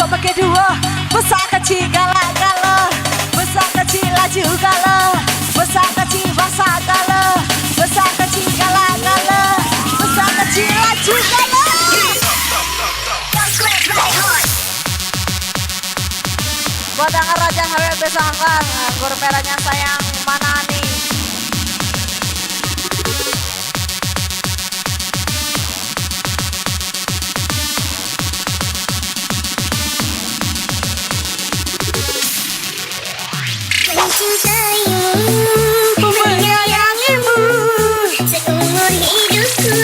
pakai dua, besar kecil galak galah, besar kecil laju galah, besar kecil basah galah, besar kecil galak galah, besar kecil laju galah. Badangan raja HWB sangkan, anggur merahnya sayang mana nih? Mencintaimu, menyayangimu seumur hidupku.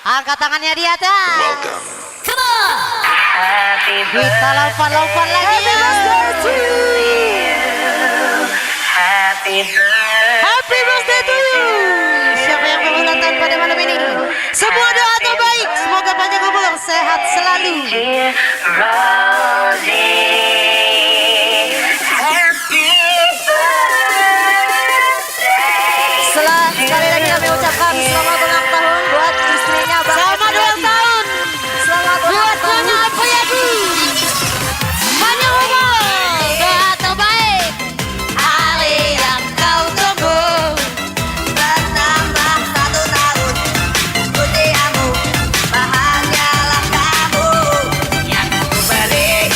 Angkat tangannya di atas. Come on. Kita lompat-lompat lagi. Happy birthday to you. Siapa yang berulang tahun pada malam ini? Semua doa terbaik. Semoga panjang umur, sehat selalu. Sekali lagi kami ucapkan selamat ulang tahun buat istrinya Bang. Selamat ulang tahun. Selamat ulang tahun buat Apa Yadi. Panjang umur, doa terbaik, hari yang kau tunggu. Bertambah 1 tahun usiamu, bahagialah kamu. Yang ku beri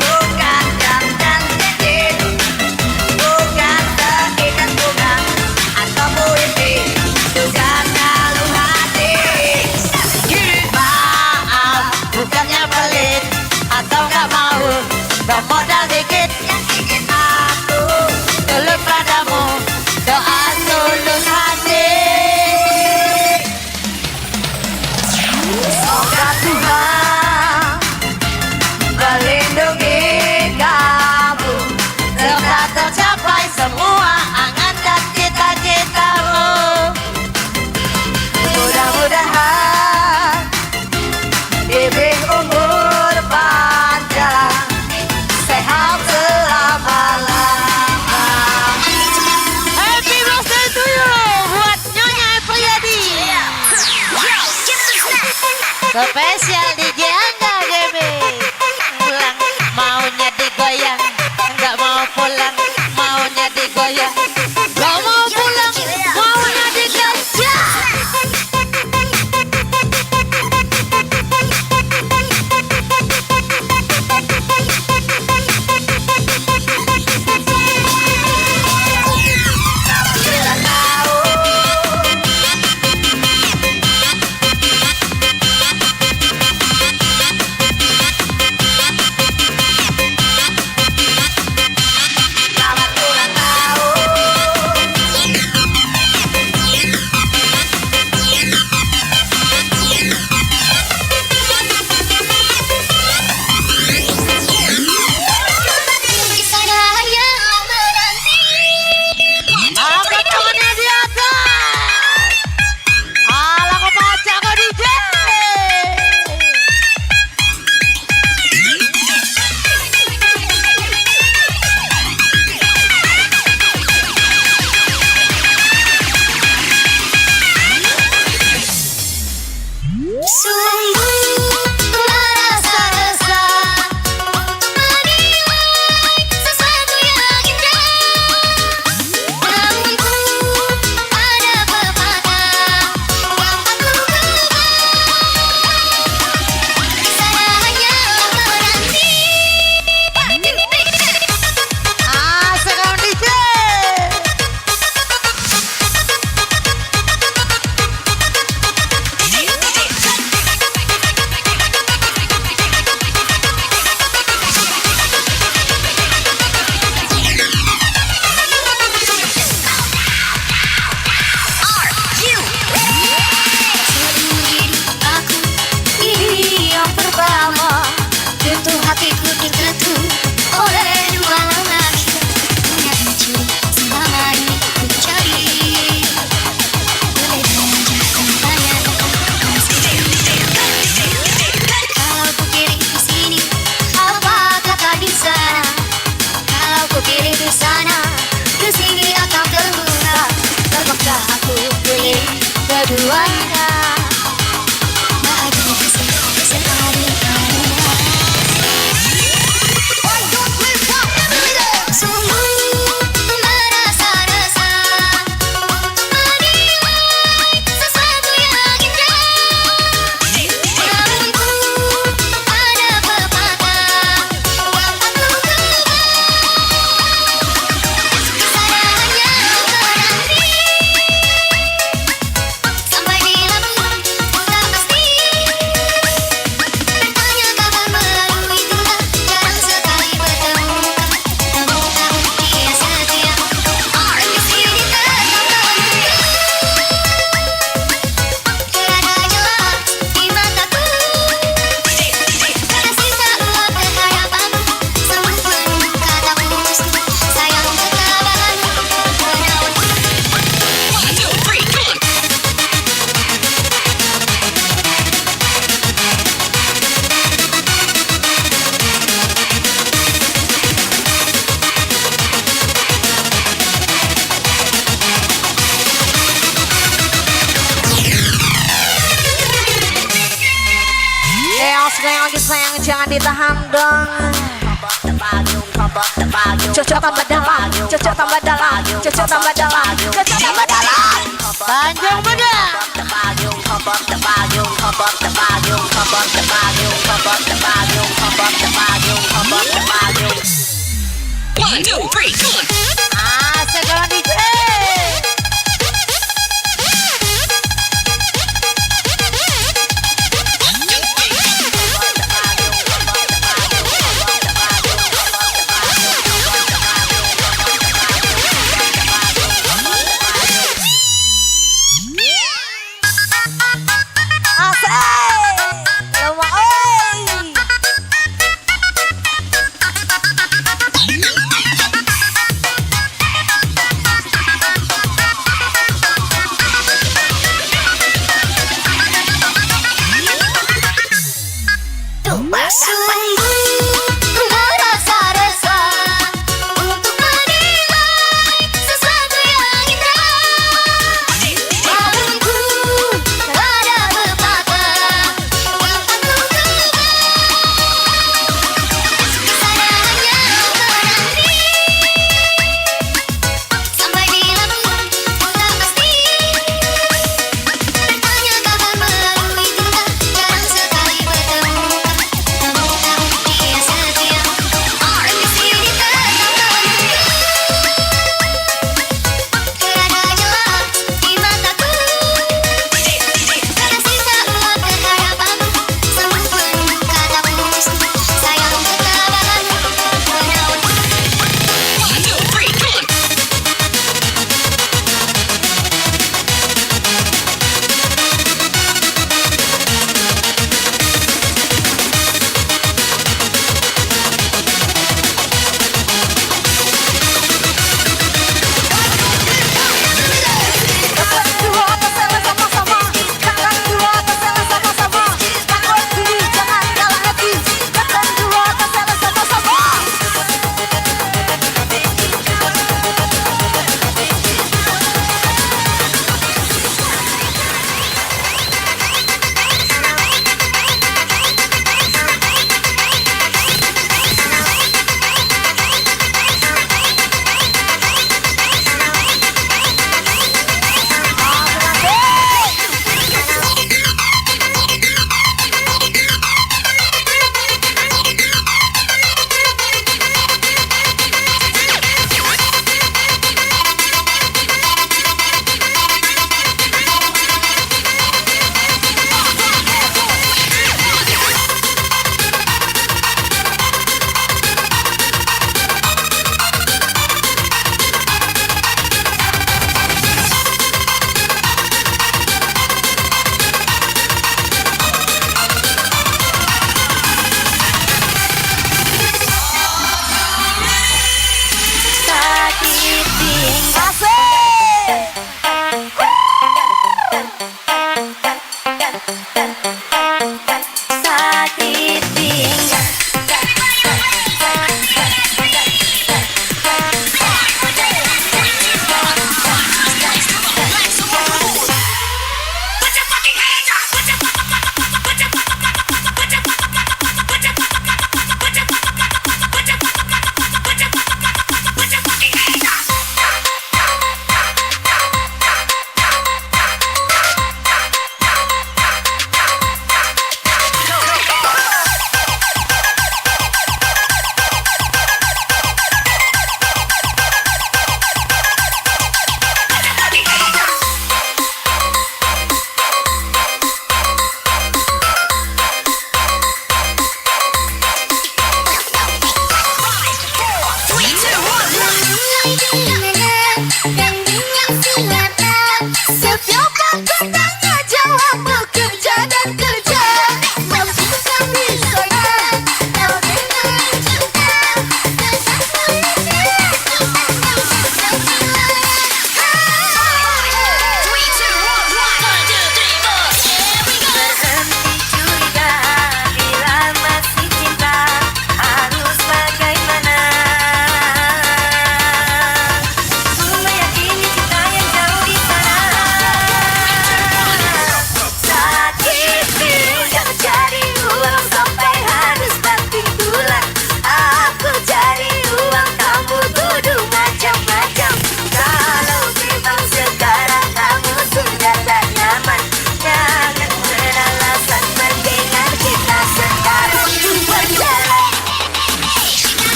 bukan jam dan cincin, bukan sekitar bunga atau puisi, juga kalung hati. Maaf, bukannya pelit atau gak mau, bermodal dikit yang ingin aku tulus padamu, doa tulus hati. Semoga Tuhan melindungi kamu, serta tercapai semua angan dan cita-citamu. Mudah-mudahan diberi umur panjang, sehat selama-lamanya. Happy birthday to you buat Nyonya Priyadi. Spesial DJ Angga Gaming. Pulang maunya digoyang, nggak mau pulang maunya digoyang, nggak mau pulang maunya digajah. keduanya. Bahagia sekali karena sungguh merasa-rasa menilai sesuatu yang indah. Namun ada pepatah yang aku tebak, sana hanya menanti sampai di lambung tak pasti. Bertanya kabar melalui tengah, jarang sekali bertemu. Namun tahu dia setia, orang di sini tertawa menunggu. Tiada jelas di mataku, tersisa uap keharapanmu. Semua penuh kata putus, sayang ketabahanmu merawatku. Yang lagi sayang jangan ditahan dong. Cocok tambah dalam, cocok tambah dalam, cocok tambah dalam, cocok tambah dalam. Tanjung Beda. One, two, three, go. Sekarang DJ.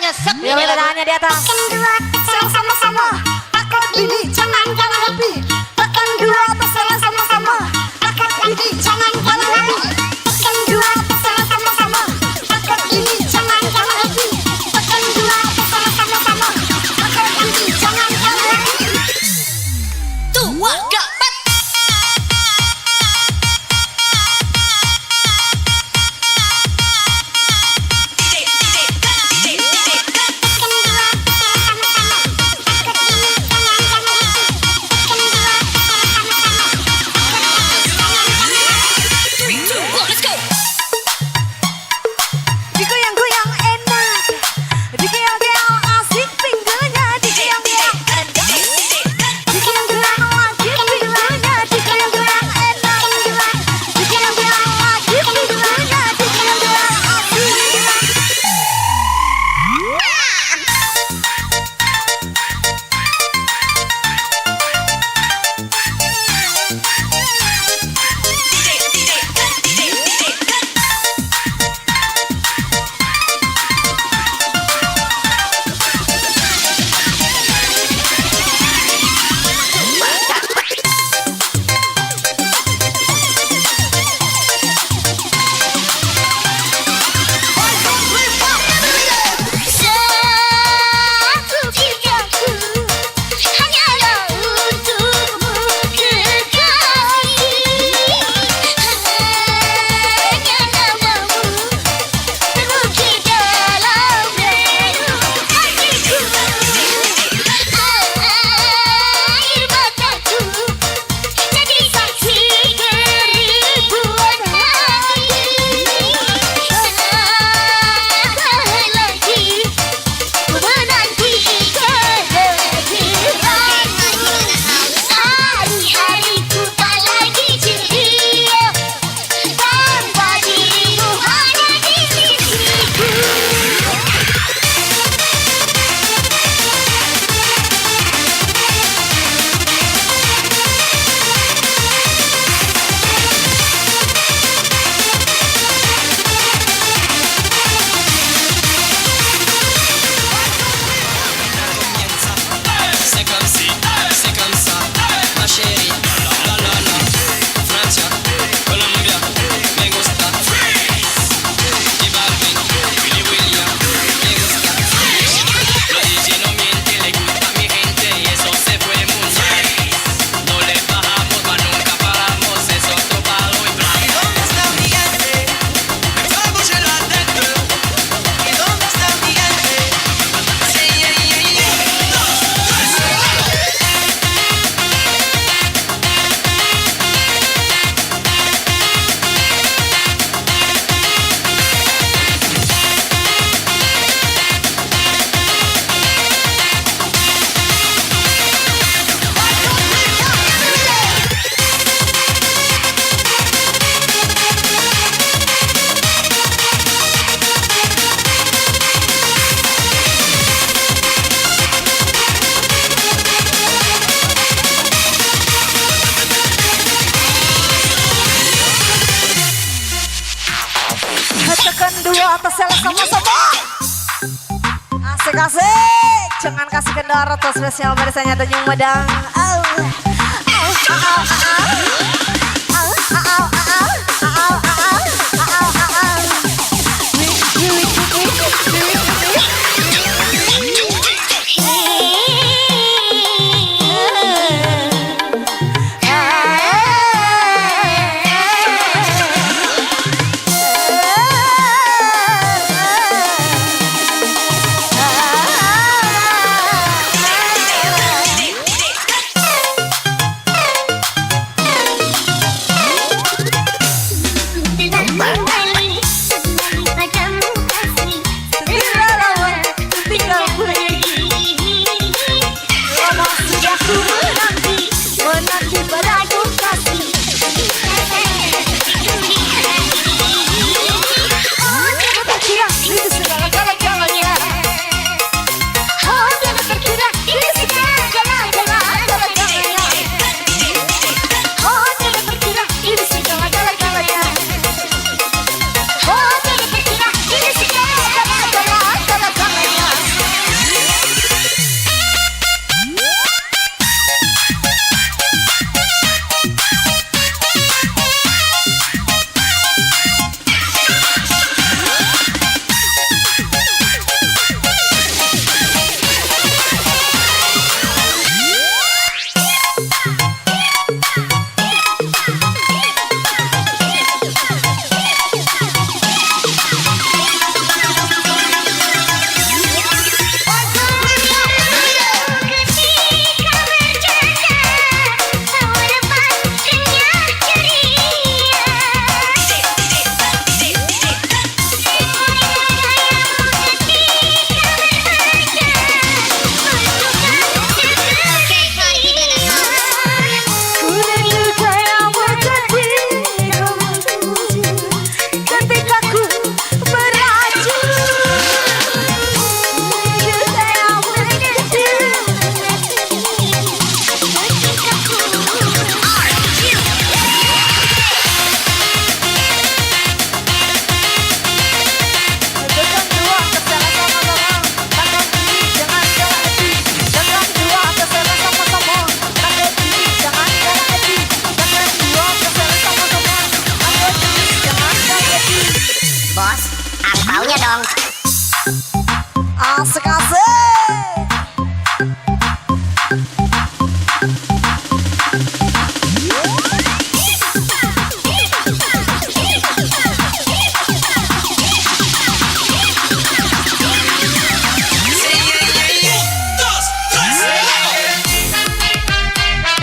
nyesek. Ya ini beda lagu. tangannya di atas. Tekan dua terserah sama-sama. Akad ini jangan kalah rapi. Tekan dua terserah sama-sama. Akad ini jangan kalah rapi. Tekan dua terserah sama-sama. Akad ini jangan kalah rapi. Tekan dua terserah sama-sama. Akad ini jangan kalah rapi. Tua gapat. Let's go. Digoyang-goyang enak, digoyang-goyang asik pinggulnya, digoyang-goyang enak, digoyang-goyang lagi pinggulnya, digoyang-goyang enak, digoyang-goyang lagi pinggulnya, digoyang-goyang asik. Satu cintaku hanyalah untukmu kekasih, hanya namamu terukir dalam relung hatiku. Air mataku jadi saksi keribuan hati. Sekali lagi ku menanti kehadiran. Hari-hariku tak lagi ceria tanpa dirimu ada di sisiku. C'est comme si, c'est comme ça, ma chérie. La la la. Francia, Colombia, me gusta. Y Balvin, Willy William, me gusta. La DJ no miente, le gusta a mi gente y eso se fue muy bien. No le bajamos, mas nunca paramos, es otro palo y blanco. ¿Y dónde está mi gente? Me fue a bouger la tête. ¿Y dónde está mi gente? Sí, yeah, yeah, yeah. Tekan dua terserah sama-sama. Asik-asik, jangan kasih kendor atau spesial barisannya Tanjung Medang. maunya dong. Asik-asik.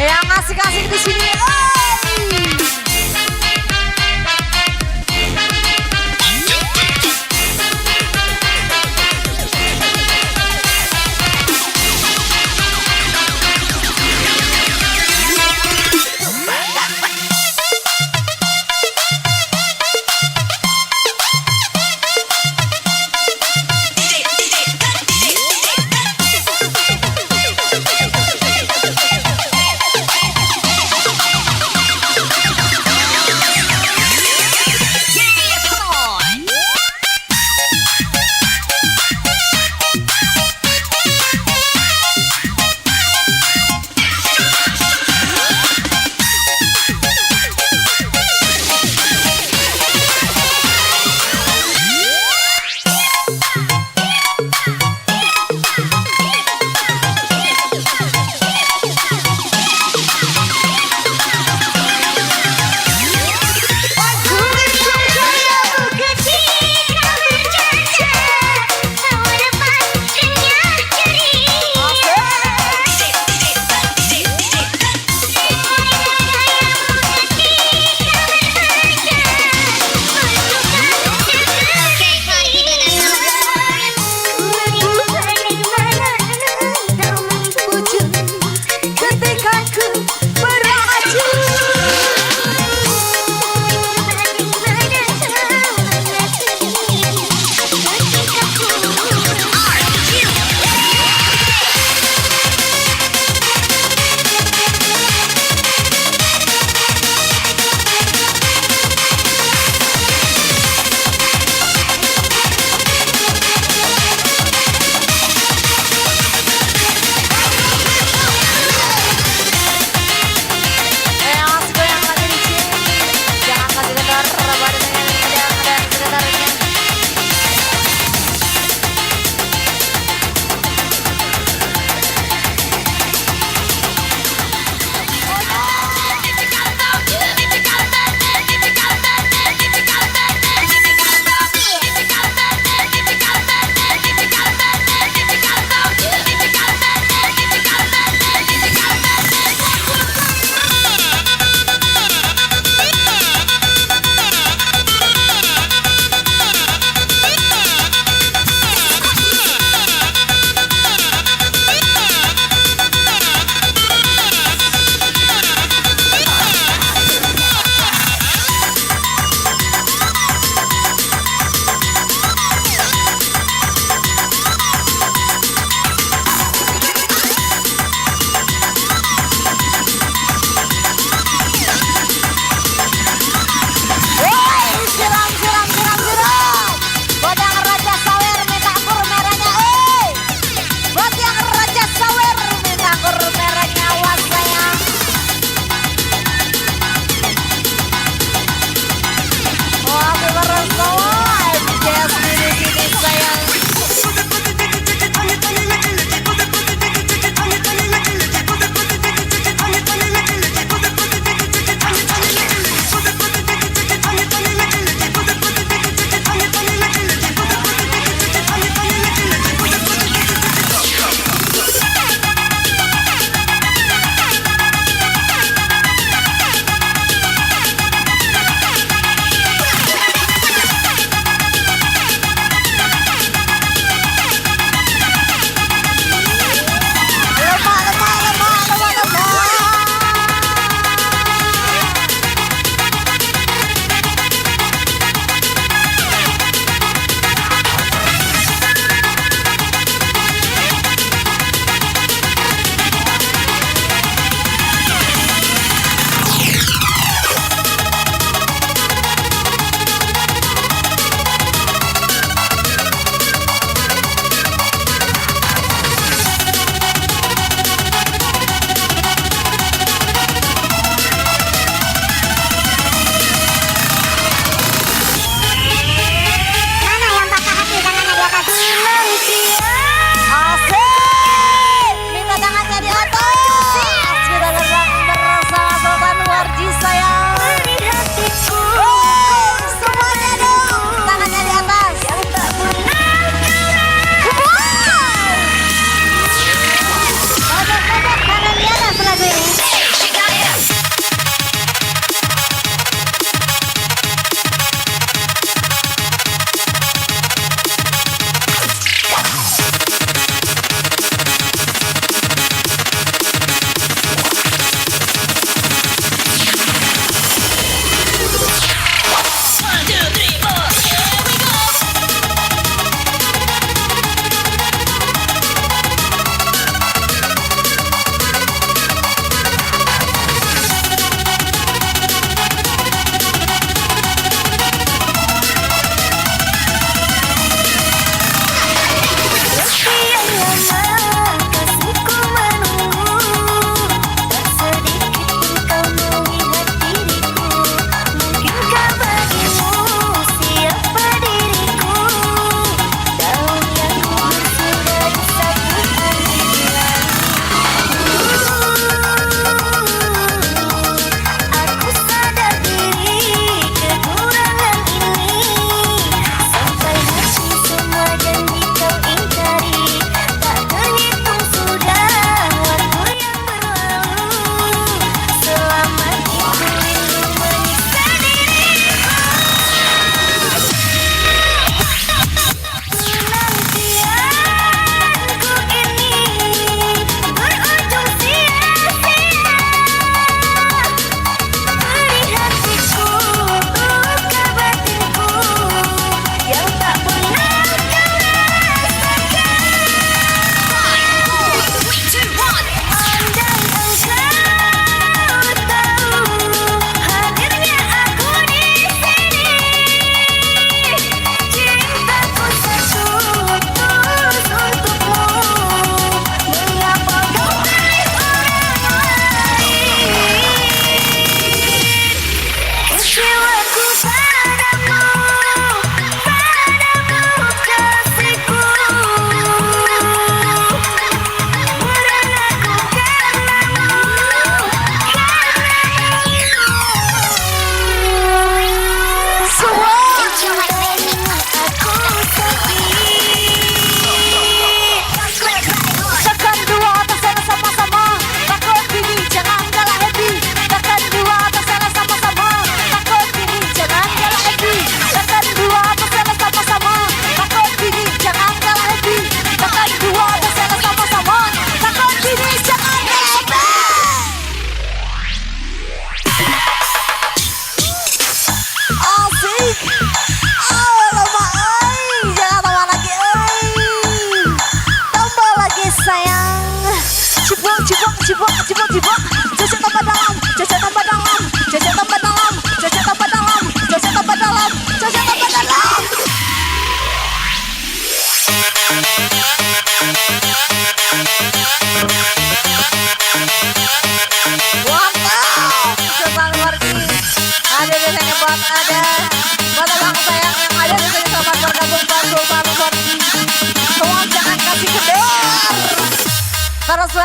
Yang asik-asik di sini.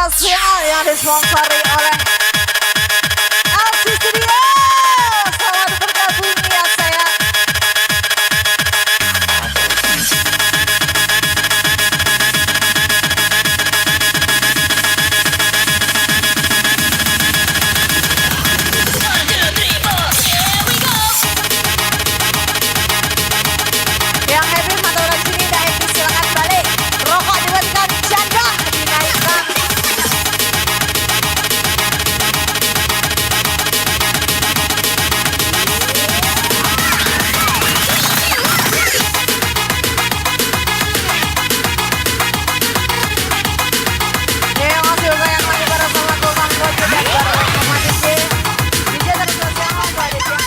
spesial yang disponsori oleh LC Studio. Selamat bergabung ya saya. Yang happy matoran sini dah happy silakan balik. Rokok diberikan janda dinaikkan. Yang masih banyak lagi para sama Bang Bojo dan para sama DJ. DJ terus yang balik yang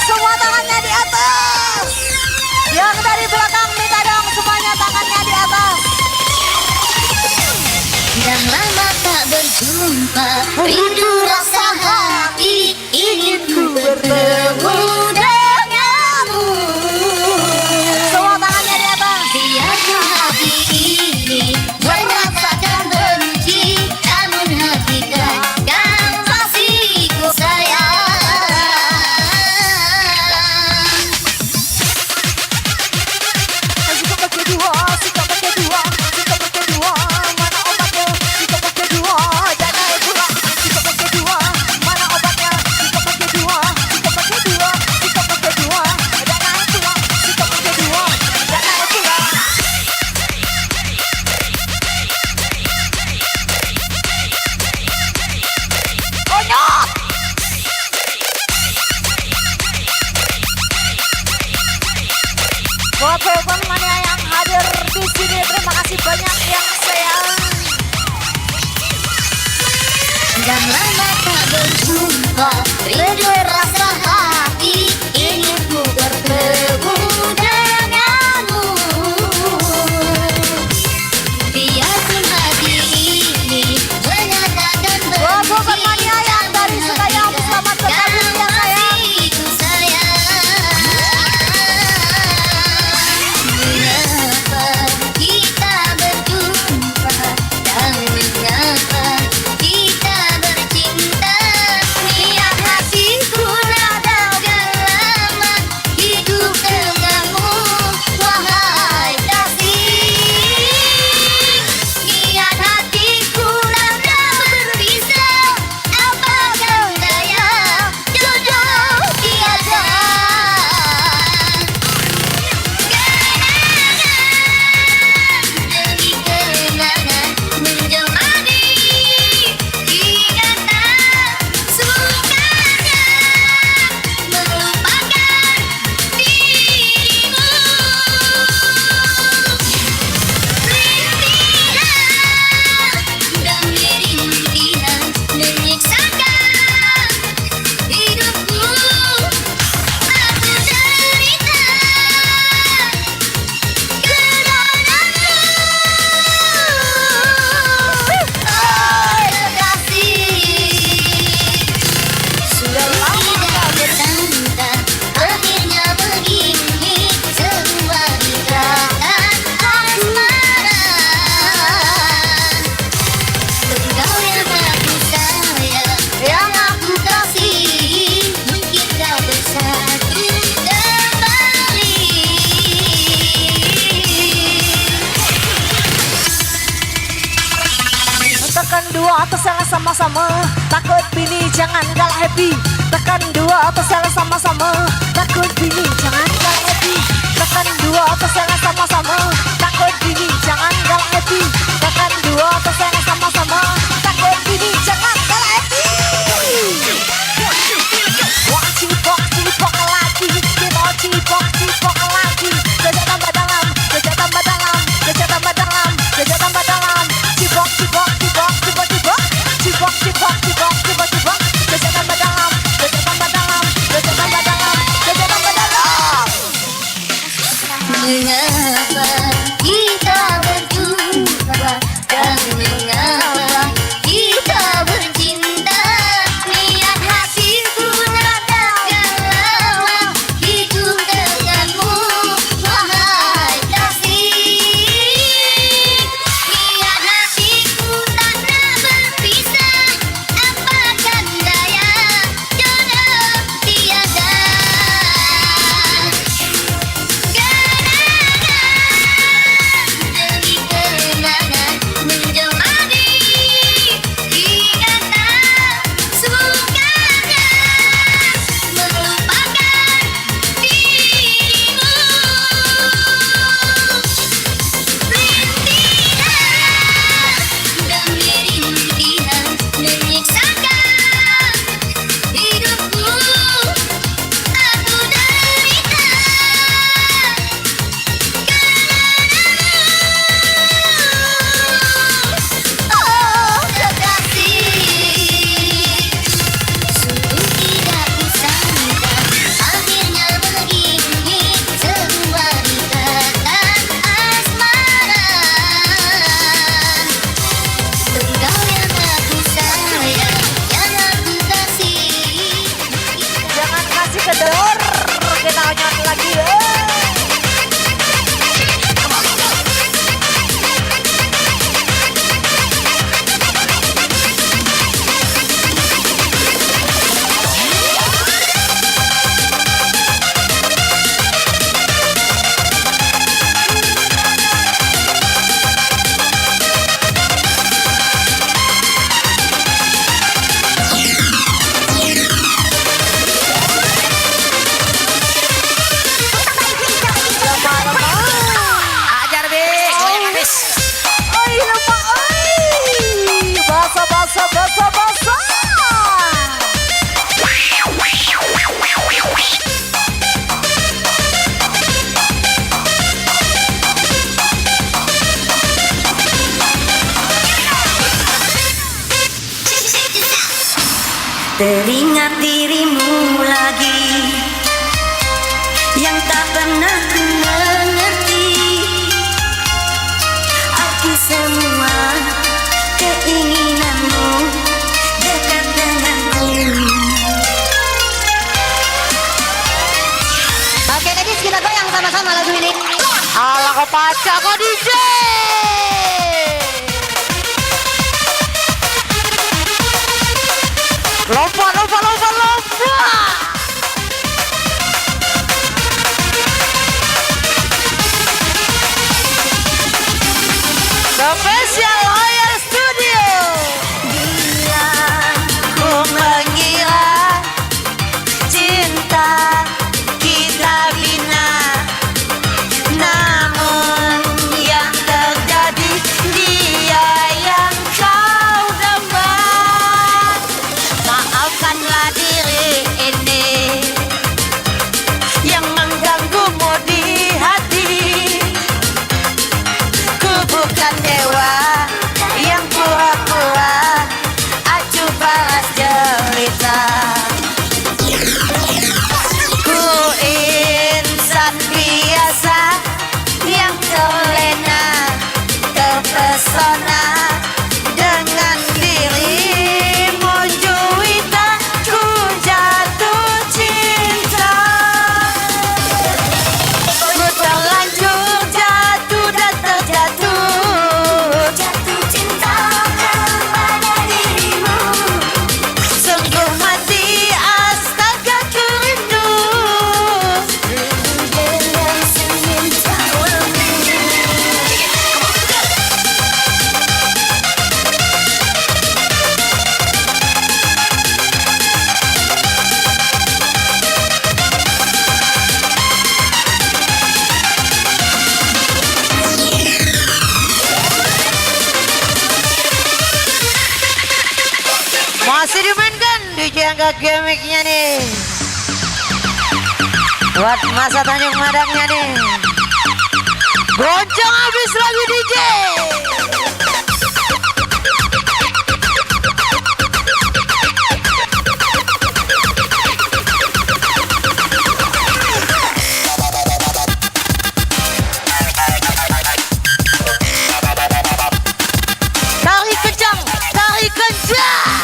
semua tangannya di atas. Yang dari belakang minta dong semuanya tangannya di atas. Dah lama tak berjumpa, rindu rasa hati, ingin ku bertemu denganmu. Semua tangannya di atas. Biarkan hati ini merasakan benci, namun hakikat kau masih ku sayang. Sikap kedua, sikap kedua, sikap kedua, mana obatnya? Sikap kedua, dan naik pula. Sikap kedua, mana obatnya? Sikap kedua, sikap kedua, sikap kedua, dan naik pula. Sikap kedua, dan naik pula. Onyok! Buat teman-teman yang hadir di sini, terima kasih banyak yang sayang. Dah lama tak berjumpa, rindu rasa hati, ingin ku bertemu denganmu. Biarpun hati ini menyatakan Buat teman-teman benci, yang dari Sekayam, selamat bergabung ya sayang. masih ku sayang. Mengapa kita berjumpa dan mengapa kita bercinta? Niat hatiku radaukan lama hidup denganmu, wahai kasih. Niat hatiku radau berpisah, apakah daya jodoh tiada. Demi kenangan menjemari ingatan, sukanya melupakan dirimu. Rintihan demi rintihan menyiksakan hidupku, aku derita sudah lama tak bersanta, akhirnya begini semua ikatan asmara. Engkau yang aku sayang, yang aku kasihi, mungkin kau bersatu kembali. Tekan dua atau salah sama-sama, takut bini jangan galak happy. Tekan dua atau salah sama-sama, takut bini jangan galak happy. Tekan dua atau salah sama-sama, takut bini jangan galak happy. Tekan dua atau salah sama-sama, takut bini jangan galak happy. Wajib lagi. Teringat dirimu lagi yang tak pernah ku mengerti arti semua keinginanmu dekat denganku. Oke, ladies, kita goyang sama-sama lagu ini. Ala kau paca kau DJ. Lompat. Spesial Loyal Studio. Bila ku mengira cinta kita bina, namun yang terjadi dia yang kau dapat. Maafkanlah diri ini yang mengganggumu di hati. Ku bukan dewa yang pura-pura acu balas jelita. Ku insan biasa yang terlena, terpesona dengan dirimu Juwita. Ku jatuh cinta, ku terlanjur jatuh dan terjatuh. Jatuh cinta kepada dirimu, sungguh mati astaga ku rindu. Dengan semintamu. Masih dimainkan DJ angka gemiknya nih. Buat masa Tanjung Madangnya nih. Goncang habis lagu DJ. Tarik kencang, tarik kencang.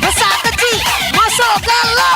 Besar kecil masuk galau.